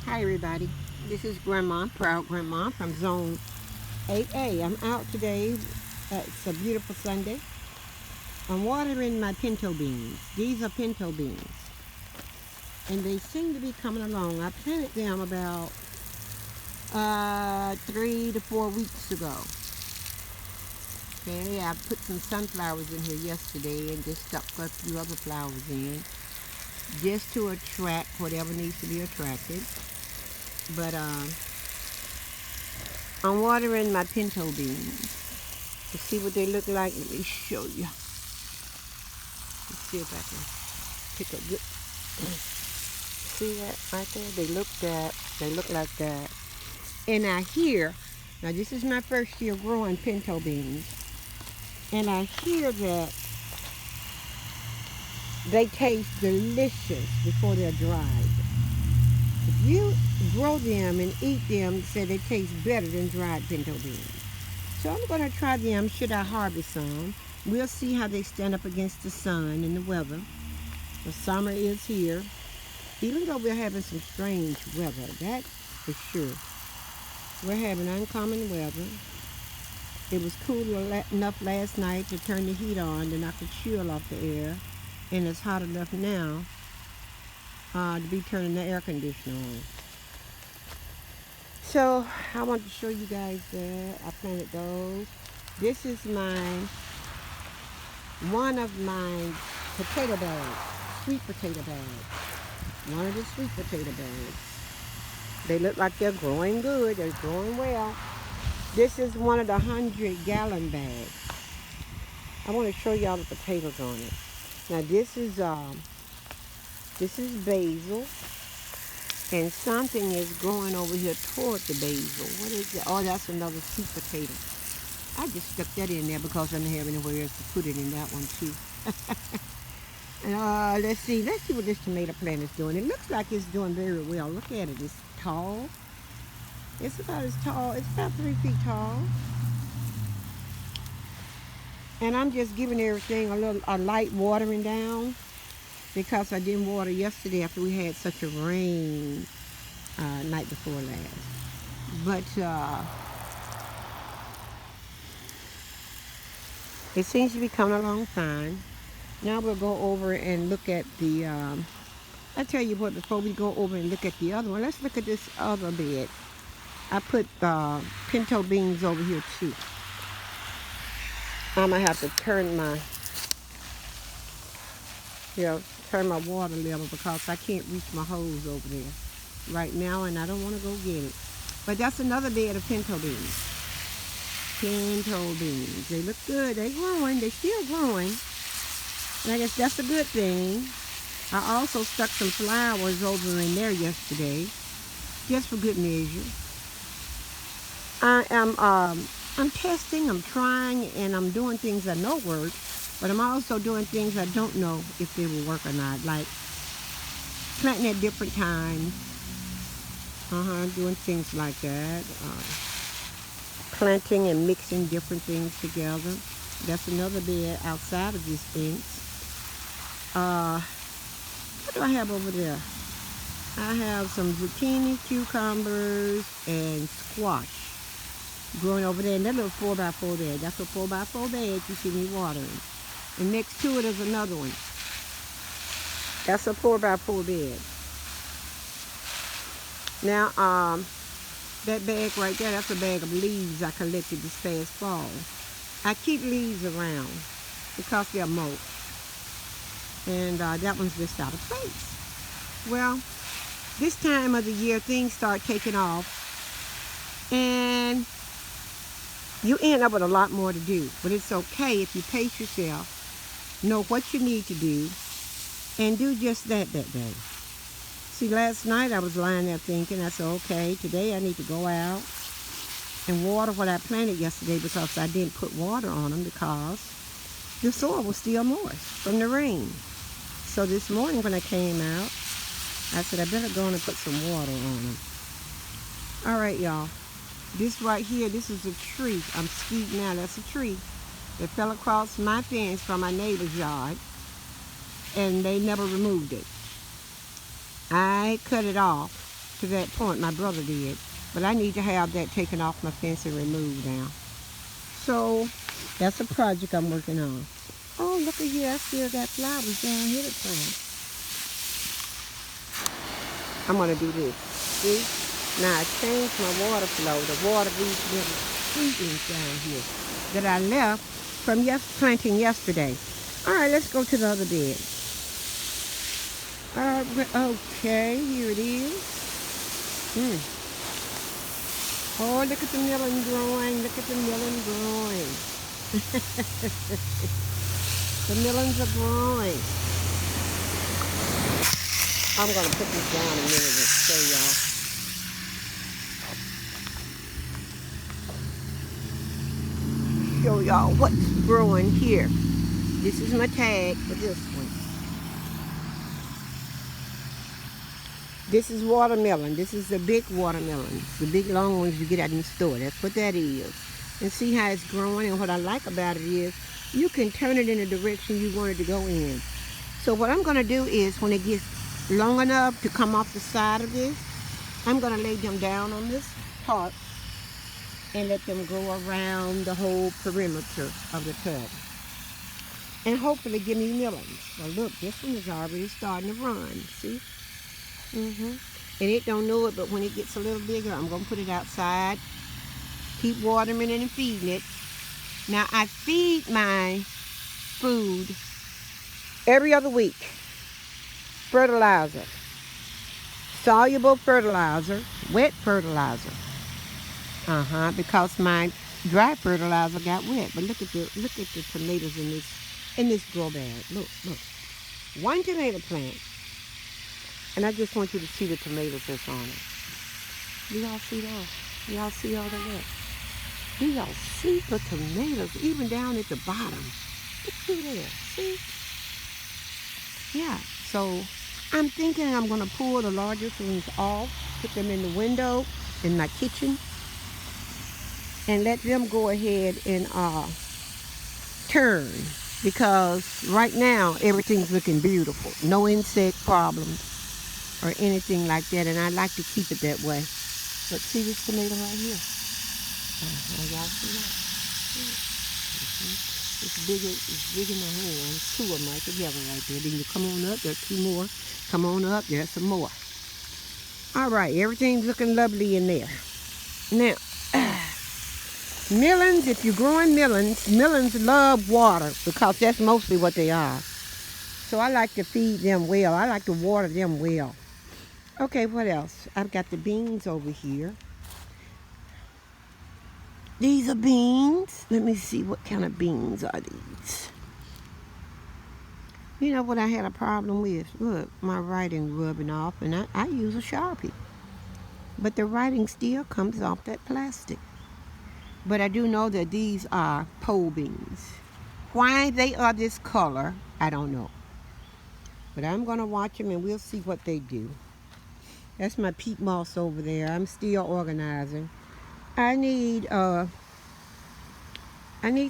Hi everybody, this is Grandma, Proud Grandma from Zone 8A. I'm out today. It's a beautiful Sunday. I'm watering my pinto beans. These are pinto beans. And they seem to be coming along. I planted them about 3 to 4 weeks ago. Okay, I put some sunflowers in here yesterday and just stuck a few other flowers in just to attract whatever needs to be attracted. But I'm watering my pinto beans to see what they look like. Let me show you. Let's see if I can pick a good. See that right there? They look like that. And I hear, now this is my first year growing pinto beans, and I hear that they taste delicious before they're dried. If you grow them and eat them, say they taste better than dried pinto beans. So I'm going to try them should I harvest some. We'll see how they stand up against the sun and the weather. The summer is here. Even though we're having some strange weather, that's for sure. We're having uncommon weather. It was cool enough last night to turn the heat on to knock the chill off the air. And it's hot enough now to be turning the air conditioner on. So I want to show you guys that I planted those. This is one of my potato bags, sweet potato bags. One of the sweet potato bags. They look like they're growing good. They're growing well. This is one of the 100-gallon bags. I want to show y'all the potatoes on it. Now this is basil, and something is growing over here toward the basil. What is it? Oh, that's another sweet potato. I just stuck that in there because I didn't have anywhere else to put it in that one too. Let's see what this tomato plant is doing. It looks like it's doing very well. Look at it. It's tall. It's about as tall. It's about 3 feet tall. And I'm just giving everything a light watering down because I didn't water yesterday after we had such a rain night before last. But it seems to be coming along fine. Now we'll go over and look at the, I tell you what, before we go over and look at the other one, let's look at this other bed. I put pinto beans over here too. I'm going to have to turn my water level because I can't reach my hose over there right now, and I don't want to go get it. But that's another bed of pinto beans. Pinto beans. They look good. They're growing. They're still growing. And I guess that's a good thing. I also stuck some flowers over in there yesterday, just for good measure. I'm testing, I'm trying, and I'm doing things I know work, but I'm also doing things I don't know if they will work or not, like planting at different times, doing things like that, planting and mixing different things together. That's another bed outside of this fence. What do I have over there? I have some zucchini, cucumbers, and squash growing over there in that little 4x4 bed. That's a 4x4 bed you see me watering. And next to it is another one. That's a 4x4 bed. Now, that bag right there, that's a bag of leaves I collected this past fall. I keep leaves around because they're mulch. And that one's just out of place. Well, this time of the year, things start taking off. And you end up with a lot more to do. But it's okay if you pace yourself, know what you need to do, and do just that day. See, last night I was lying there thinking, I said, okay, today I need to go out and water what I planted yesterday because I didn't put water on them because the soil was still moist from the rain. So this morning when I came out, I said, I better go on and put some water on them. All right, y'all. This right here, this is a tree. I'm skeet now. That's a tree that fell across my fence from my neighbor's yard, and they never removed it. I cut it off to that point. My brother did. But I need to have that taken off my fence and removed now. So that's a project I'm working on. Oh, look at here. I still got flowers down here to plant. I'm going to do this. See? Now I changed my water flow to water these little sweetings down here that I left from planting yesterday. All right, let's go to the other bed. Okay, here it is. Oh, look at the melon growing. Look at the melon growing. The melons are growing. I'm going to put this down a minute and show y'all what's growing here. This is my tag for this one. This is watermelon. This is the big watermelon. The big long ones you get out in the store. That's what that is. And see how it's growing. And what I like about it is you can turn it in the direction you want it to go in. So what I'm going to do is when it gets long enough to come off the side of this, I'm going to lay them down on this part and let them grow around the whole perimeter of the tub. And hopefully give me melons. Well, look, this one is already starting to run. See? And it don't know it, but when it gets a little bigger, I'm going to put it outside. Keep watering it and feeding it. Now, I feed my food every other week. Fertilizer. Soluble fertilizer. Wet fertilizer. Because my dry fertilizer got wet. But look at the tomatoes in this grow bag. Look. One tomato plant. And I just want you to see the tomatoes that's on it. Do y'all see those? Y'all see all of that? Do y'all see the tomatoes even down at the bottom? Look through there. See? Yeah. So I'm thinking I'm going to pull the larger ones off, put them in the window in my kitchen, and let them go ahead and turn. Because right now everything's looking beautiful. No insect problems or anything like that, and I like to keep it that way. But see this tomato right here? Y'all see that? It's big in my hand. Two of them right together right there. Then you come on up, there's two more. Come on up, there's some more. All right, everything's looking lovely in there. Now, melons, if you're growing melons love water because that's mostly what they are. So I like to feed them well. I like to water them well. Okay, what else? I've got the beans over here. These are beans. Let me see, what kind of beans are these? You know what I had a problem with? Look, my writing rubbing off, and I use a Sharpie. But the writing still comes off that plastic. But I do know that these are pole beans. Why they are this color, I don't know. But I'm going to watch them and we'll see what they do. That's my peat moss over there. I'm still organizing. I need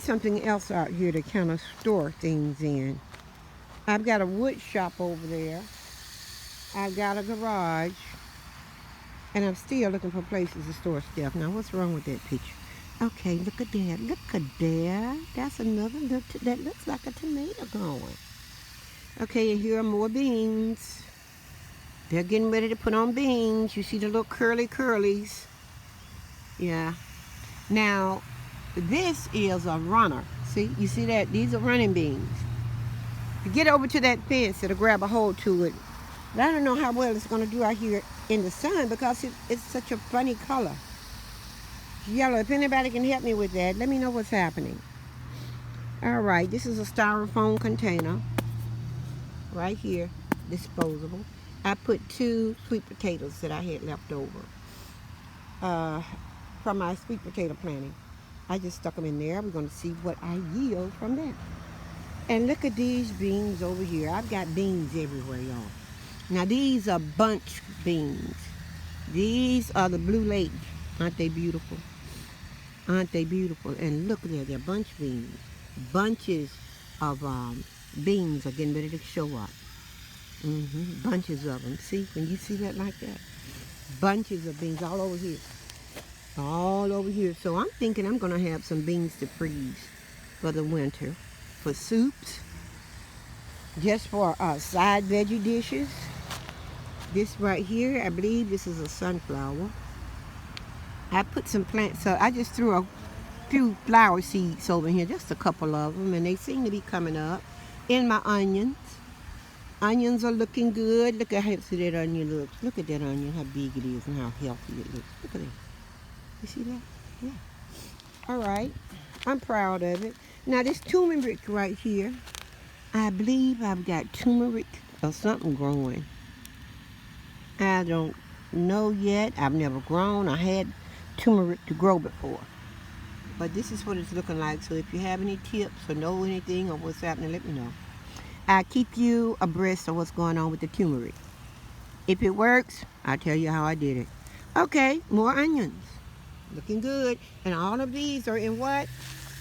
something else out here to kind of store things in. I've got a wood shop over there. I've got a garage. And I'm still looking for places to store stuff. Now, what's wrong with that picture? Okay, look at that. Look at that. That's another look. That looks like a tomato growing. Okay, and here are more beans. They're getting ready to put on beans. You see the little curlies? Yeah. Now, this is a runner. See? You see that? These are running beans. You get over to that fence, it'll grab a hold to it. But I don't know how well it's going to do out here in the sun because it's such a funny color. Yellow. If anybody can help me with that, let me know what's happening. All right. This is a styrofoam container. Right here. Disposable. I put 2 sweet potatoes that I had left over from my sweet potato planting. I just stuck them in there. We're going to see what I yield from that. And look at these beans over here. I've got beans everywhere, y'all. Now, these are bunch beans. These are the Blue Lake. Aren't they beautiful? Aren't they beautiful? And look there, they're bunch beans. Bunches of beans are getting ready to show up. Bunches of them. See, when you see that like that. Bunches of beans all over here. All over here. So I'm thinking I'm going to have some beans to freeze for the winter. For soups. Just for side veggie dishes. This right here, I believe this is a sunflower. I put some plants, so I just threw a few flower seeds over here, just a couple of them, and they seem to be coming up. In my onions. Onions are looking good. Look at how healthy that onion looks. Look at that onion, how big it is and how healthy it looks. Look at that. You see that? Yeah. All right. I'm proud of it. Now this turmeric right here, I believe I've got turmeric or something growing. I don't know yet. I've never grown. I had turmeric to grow before. But this is what it's looking like. So if you have any tips or know anything or what's happening, let me know. I'll keep you abreast of what's going on with the turmeric. If it works, I'll tell you how I did it. Okay, more onions. Looking good. And all of these are in what?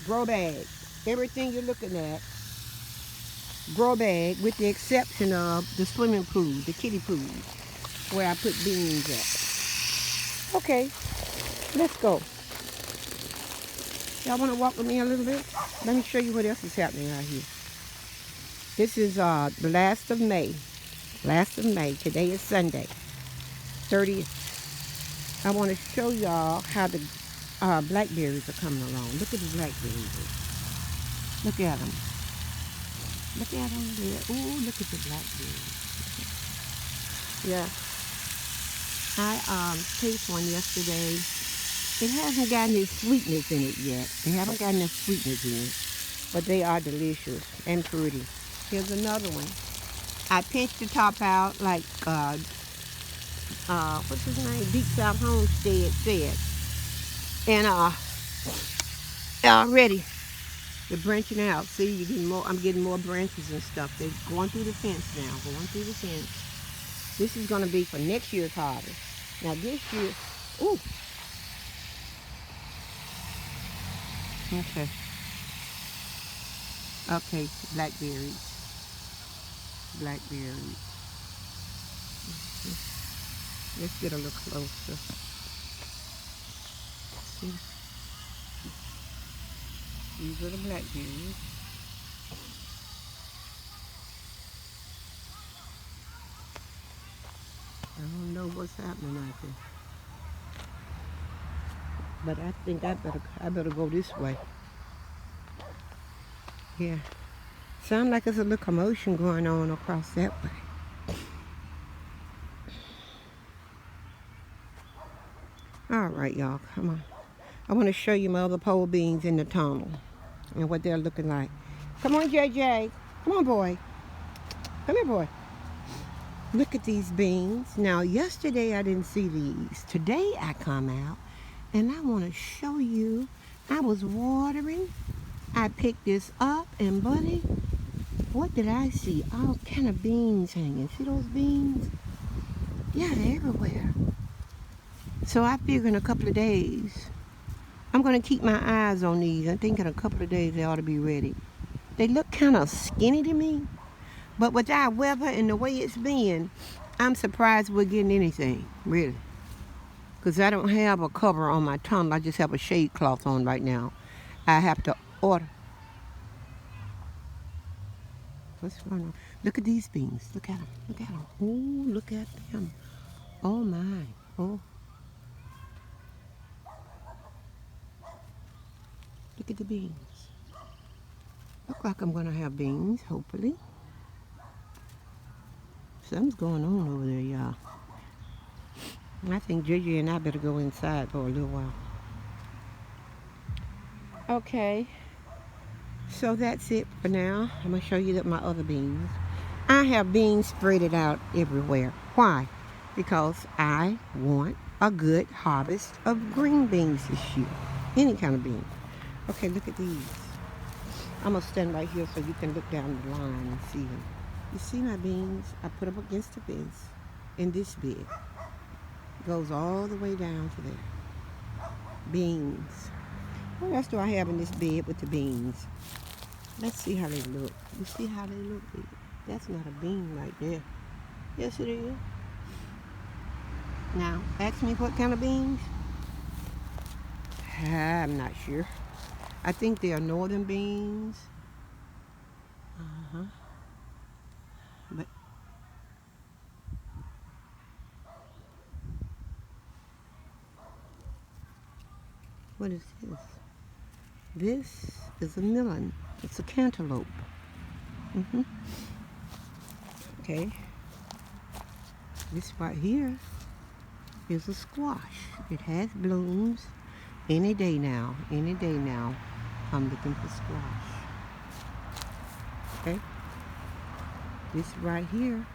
Grow bags. Everything you're looking at, grow bag, with the exception of the swimming pool, the kiddie pool, where I put beans at. Okay, let's go. Y'all want to walk with me a little bit? Let me show you what else is happening out here. This is the last of May. Last of May. Today is Sunday, 30th. I want to show y'all how the blackberries are coming along. Look at the blackberries. Look at them. Look at them there. Ooh, look at the blackberries. Yeah. I tasted one yesterday. It hasn't got any sweetness in it yet. They haven't got enough sweetness in it. But they are delicious and pretty. Here's another one. I pinched the top out like, what's his name? Deep South Homestead said. And already they're branching out. See, you're getting more. I'm getting more branches and stuff. They're going through the fence now. Going through the fence. This is going to be for next year's harvest. Now this year, ooh. Okay. Okay, blackberries. Blackberries. Let's get a little closer. See? These are the blackberries. I don't know what's happening out there. But I think I better go this way. Yeah. Sounds like there's a little commotion going on across that way. All right, y'all, come on. I want to show you my other pole beans in the tunnel and what they're looking like. Come on, JJ. Come on, boy. Come here, boy. Look at these beans. Now, yesterday I didn't see these. Today I come out and I want to show you. I was watering. I picked this up and, buddy, what did I see? All kind of beans hanging. See those beans? Yeah, they're everywhere. So I figure in a couple of days, I'm going to keep my eyes on these. I think in a couple of days they ought to be ready. They look kind of skinny to me. But with our weather and the way it's been, I'm surprised we're getting anything, really. Because I don't have a cover on my tunnel. I just have a shade cloth on right now. I have to order. What's going on? Look at these beans. Look at them. Look at them. Oh, look at them. Oh, my. Oh. Look at the beans. Look like I'm going to have beans, hopefully. Something's going on over there, y'all. I think JJ and I better go inside for a little while. Okay. So that's it for now. I'm going to show you my other beans. I have beans spread out everywhere. Why? Because I want a good harvest of green beans this year. Any kind of beans. Okay, look at these. I'm going to stand right here so you can look down the line and see them. You see my beans? I put them against the fence in this bed. It goes all the way down to there. Beans. What else do I have in this bed with the beans? Let's see how they look. You see how they look? That's not a bean right there. Yes, it is. Now, ask me what kind of beans. I'm not sure. I think they are northern beans. Uh-huh. But what is this? This is a melon. It's a cantaloupe. Okay. This right here is a squash. It has blooms any day now. Any day now. I'm looking for squash. Okay. This right here.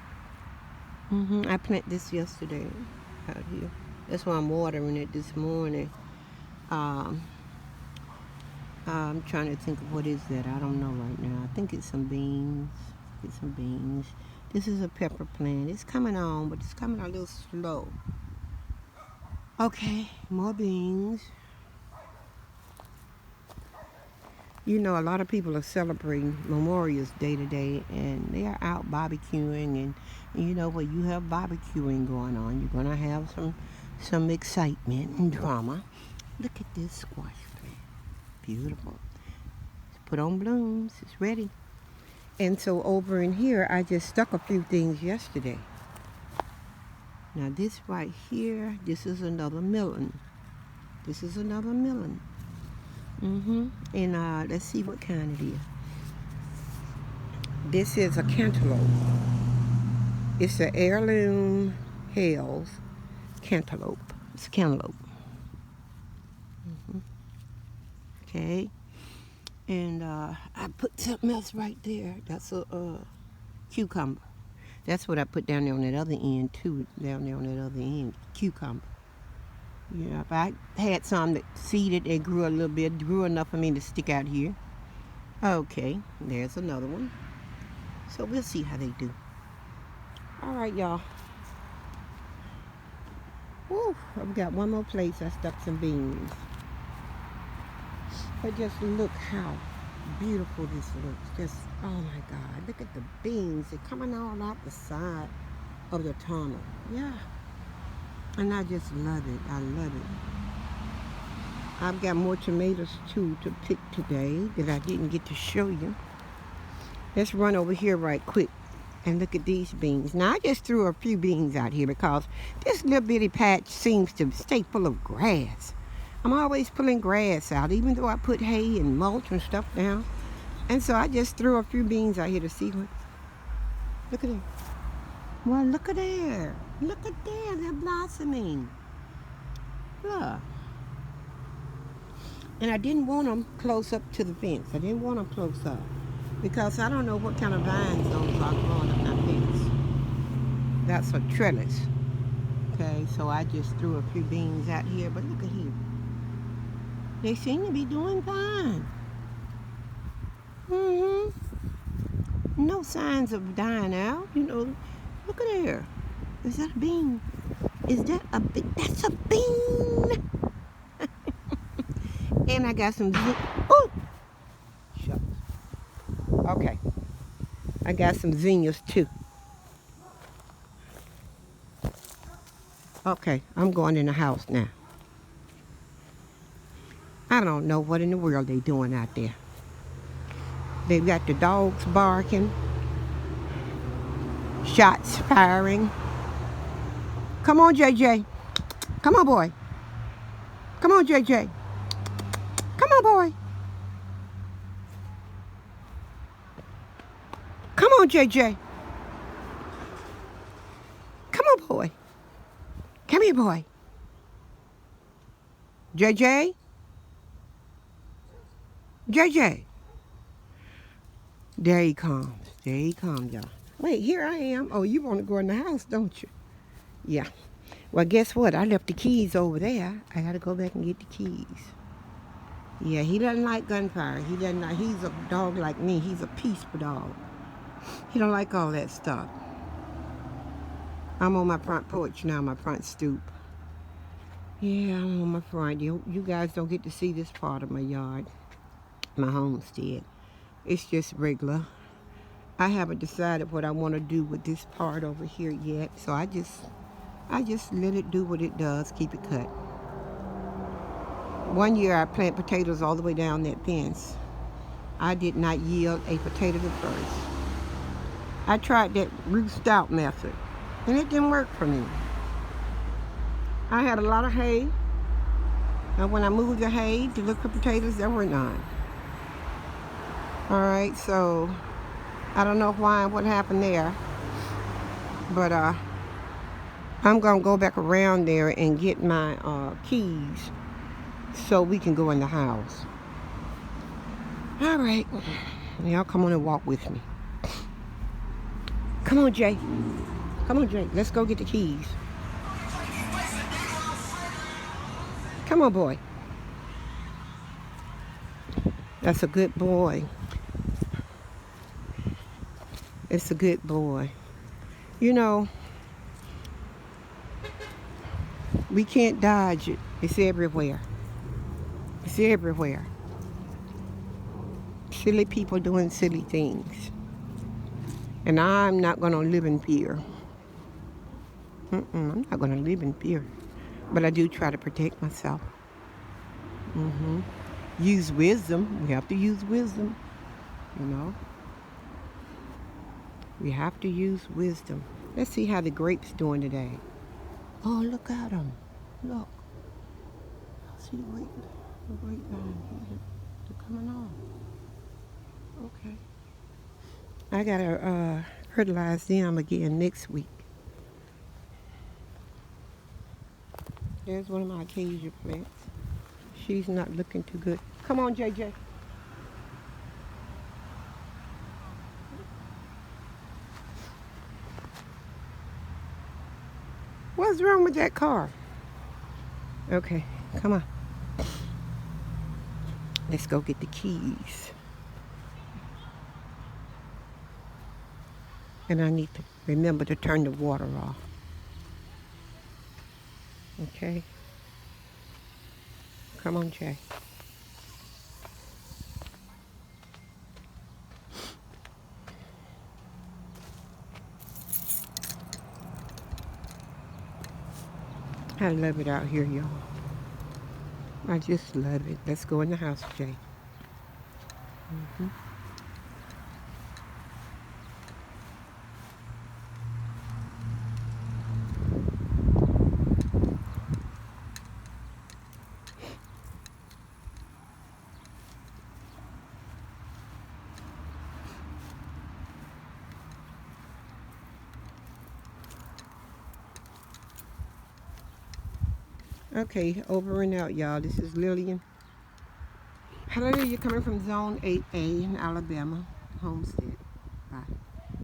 I planted this yesterday out here. That's why I'm watering it this morning. I'm trying to think of what is that. I don't know right now. I think it's some beans. This is a pepper plant. It's coming on, but it's coming a little slow. Okay, more beans. You know, a lot of people are celebrating Memorial Day today, and they are out barbecuing. And you know, when you have barbecuing going on, you're gonna have some excitement and drama. Look at this squash plant. Beautiful. It's put on blooms. It's ready. And so over in here, I just stuck a few things yesterday. Now this right here, this is another melon. This is another melon. And let's see what kind it is. This is a cantaloupe. It's an heirloom Hales cantaloupe. It's a cantaloupe. Okay. And I put something else right there. That's a cucumber. That's what I put down there on that other end too. Down there on that other end, cucumber. Yeah, if I had some that seeded, they grew a little bit, grew enough for me to stick out here. Okay, there's another one. So we'll see how they do. All right, y'all. Woo, I've got one more place I stuck some beans. But just look how beautiful this looks. Just, oh my God, look at the beans. They're coming all out the side of the tunnel. Yeah. And I just love it. I love it. I've got more tomatoes too to pick today that I didn't get to show you. Let's run over here right quick and look at these beans. Now I just threw a few beans out here because this little bitty patch seems to stay full of grass. I'm always pulling grass out, even though I put hay and mulch and stuff down. And so I just threw a few beans out here to see what. Look at it. Well, look at there. Look at there. They're blossoming. Look. And I didn't want them close up to the fence. I didn't want them close up because I don't know what kind of vines those are growing up my fence. That's a trellis. Okay, so I just threw a few beans out here, but look at here. They seem to be doing fine. No signs of dying out, you know. Look at there. Is that a bean? Is that a bean? That's a bean! And I got some oh! Shucks. Okay. I got some zinnias too. Okay, I'm going in the house now. I don't know what in the world they doing out there. They've got the dogs barking, shots firing. Come on, JJ. Come on, boy. Come on, JJ. Come on, boy. Come on, JJ. Come on, boy. Come here, boy. JJ? JJ. There he comes. There he comes, y'all. Wait, here I am. Oh, you want to go in the house, don't you? Yeah. Well, guess what? I left the keys over there. I got to go back and get the keys. Yeah, he doesn't like gunfire. He doesn't like, he's a dog like me. He's a peaceful dog. He don't like all that stuff. I'm on my front porch now, my front stoop. Yeah, I'm on my front. You guys don't get to see this part of my yard, my homestead. It's just regular. I haven't decided what I want to do with this part over here yet, so I just I just let it do what it does, keep it cut. One year I planted potatoes all the way down that fence. I did not yield a potato at first. I tried that root stout method, and it didn't work for me. I had a lot of hay, and when I moved the hay to look for potatoes, there were none. All right, so I don't know why, what happened there, but I'm gonna go back around there and get my keys so we can go in the house. All right, y'all come on and walk with me. Come on, Jay. Come on, Jay. Let's go get the keys. Come on, boy. That's a good boy. It's a good boy. You know, we can't dodge it. It's everywhere. It's everywhere. Silly people doing silly things. And I'm not going to live in fear. I'm not going to live in fear. But I do try to protect myself. Use wisdom. We have to use wisdom. You know. We have to use wisdom. Let's see how the grapes doing today. Oh, look at them. Look. See the grapevine here. They're coming on. Okay. I gotta fertilize them again next week. There's one of my acacia plants. She's not looking too good. Come on, JJ. What's wrong with that car? Okay, come on. Let's go get the keys. And I need to remember to turn the water off. Okay? Come on, Jay. I love it out here, y'all. I just love it. Let's go in the house, Jay. Okay, over and out, y'all. This is Lillian. Hallelujah, coming from Zone 8A in Alabama, Homestead. Bye.